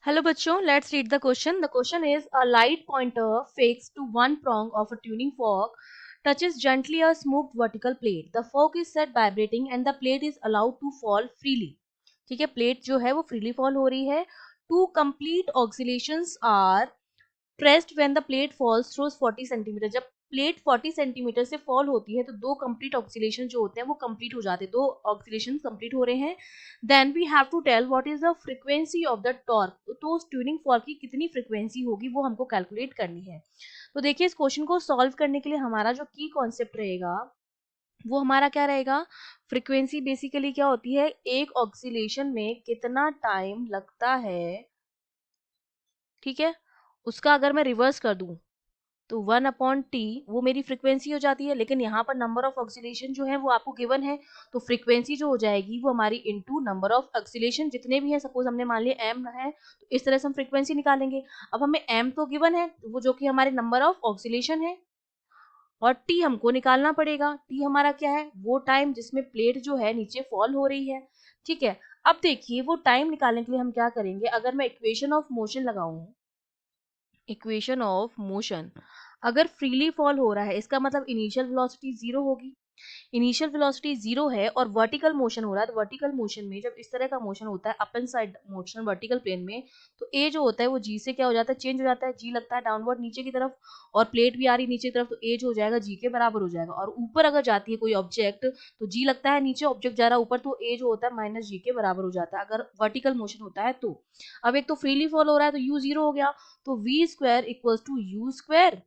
Hello बच्चों, let's read the question. The question is a light pointer fixed to one prong of a tuning fork touches gently a smooth vertical plate. The fork is set vibrating and the plate is allowed to fall freely. ठीक है, plate जो है वो freely fall हो रही है. Two complete oscillations are pressed when the plate falls through 40 centimetre. जब plate 40 centimetre से फॉल होती है तो दो कंप्लीट ऑक्सीलेशन जो होते हैं वो कंप्लीट हो जाते हैं, दो ऑक्सीलेशन कंप्लीट हो रहे हैं. Then we have to tell what is the frequency of the torque. तो उस ट्यूनिंग फॉर्क की कितनी फ्रीक्वेंसी होगी वो हमको कैलकुलेट करनी है. तो देखिए, इस क्वेश्चन को सॉल्व करने के लिए हमारा जो की कॉन्सेप्ट रहेगा वो हमारा क्या रहेगा. फ्रीक्वेंसी बेसिकली क्या होती है, एक ऑक्सीलेशन में कितना टाइम लगता है. ठीक है, उसका अगर मैं रिवर्स कर दूं तो 1/t वो मेरी फ्रीक्वेंसी हो जाती है. लेकिन यहाँ पर नंबर ऑफ ऑक्सीलेशन जो है वो आपको गिवन है, तो फ्रीक्वेंसी जो हो जाएगी वो हमारी इनटू नंबर ऑफ ऑक्सीलेशन जितने भी हैं. सपोज हमने मान लिया m है, तो इस तरह से हम फ्रीक्वेंसी निकालेंगे. अब हमें m तो गिवन है, वो जो कि हमारे नंबर ऑफ ऑक्सीलेशन है, और t हमको निकालना पड़ेगा. t हमारा क्या है, वो टाइम जिसमें प्लेट जो है नीचे फॉल हो रही है. ठीक है, अब देखिए वो टाइम निकालने के लिए हम क्या करेंगे. अगर मैं इक्वेशन ऑफ मोशन लगाऊं, इक्वेशन ऑफ मोशन, अगर फ्रीली फॉल हो रहा है इसका मतलब इनिशियल वेलोसिटी जीरो होगी. इनिशियल वेलोसिटी जीरो है और वर्टिकल मोशन हो रहा है, तो वर्टिकल मोशन में जब इस तरह का मोशन होता है up and side motion vertical plane में, तो ए जो होता है वो जी से क्या हो जाता है, चेंज हो जाता है. जी लगता है डाउनवर्ड नीचे की तरफ, और प्लेट भी आ रही नीचे की तरफ, तो ए जो हो जाएगा जी के बराबर हो जाएगा. और ऊपर अगर जाती है कोई ऑब्जेक्ट तो जी लगता है नीचे, ऑब्जेक्ट जा रहा है ऊपर, तो ए जो होता है माइनस जी के बराबर हो जाता है अगर वर्टिकल मोशन होता है तो. अब एक तो फ्रीली फॉल हो रहा है तो यू जीरो हो गया, तो V square equals to U square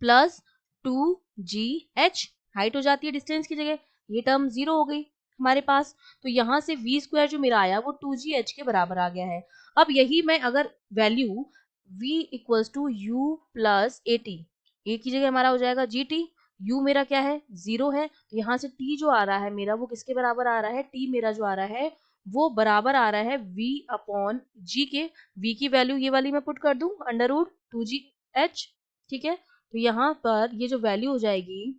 plus 2gh. Height हो जाती है डिस्टेंस की जगह, ये टर्म जीरो हो गई हमारे पास. तो यहाँ से वी स्क्वायर जो मेरा आया वो 2gh के बराबर आ गया है. अब यही मैं अगर value v equals to U plus A T, A की जगह हमारा हो जाएगा जी टी. u मेरा क्या है, जीरो है, तो यहाँ से t जो आ रहा है मेरा वो किसके बराबर आ रहा है, t मेरा जो आ रहा है वो बराबर आ रहा है v अपॉन g के. v की वैल्यू ये वाली मैं पुट कर दूं, अंडर रूट 2gh. ठीक है, तो यहाँ पर ये जो वैल्यू हो जाएगी,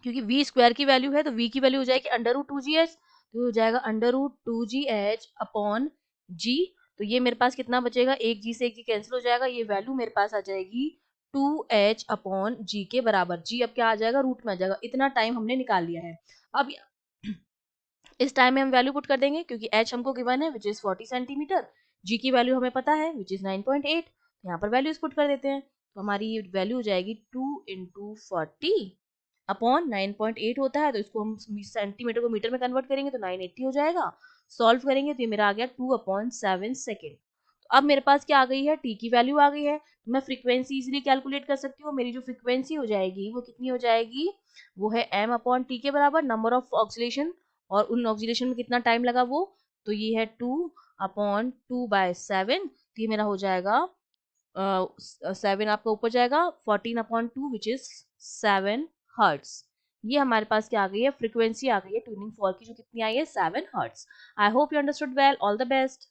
क्योंकि v स्क्वायर की वैल्यू है तो v की वैल्यू हो जाएगी अंडर रूट 2gh, तो हो जाएगा under root 2gh upon g. तो ये मेरे पास कितना बचेगा, एक g से एक g कैंसिल हो जाएगा, ये वैल्यू मेरे पास आ जाएगी 2h अपॉन g के बराबर. g अब क्या आ जाएगा, रूट में आ जाएगा. इतना टाइम हमने निकाल लिया है. अब इस टाइम में हम वैल्यू पुट कर देंगे क्योंकि h हमको गिवन है विच इज 40 सेंटीमीटर, g की वैल्यू हमें पता है विच इज 9.8. यहाँ पर वैल्यूज पुट कर देते हैं, तो हमारी वैल्यू हो जाएगी 2 इंटू 40 अपॉन 9.8 होता है, तो इसको हम सेंटीमीटर को मीटर में कन्वर्ट करेंगे तो 980 हो जाएगा. सॉल्व करेंगे तो ये मेरा आ गया 2/7 सेकेंड. तो अब मेरे पास क्या आ गई है, टी की वैल्यू आ गई है, तो मैं फ्रीक्वेंसी इजिली कैलकुलेट कर सकती हूँ. मेरी जो फ्रीक्वेंसी हो जाएगी वो कितनी हो जाएगी, वो है m अपॉन टी के बराबर नंबर ऑफ ऑक्सीलेशन, और उन ऑक्सीलेशन में कितना टाइम लगा वो, तो ये है 2/2/7. तो ये मेरा हो जाएगा 7 आपका ऊपर जाएगा 14/2 विच इज 7 हर्ट्स. ये हमारे पास क्या आ गई है, फ्रीक्वेंसी आ गई है ट्यूनिंग फॉर्क की, जो कितनी आई है 7 hertz. I hope you understood well. All the best.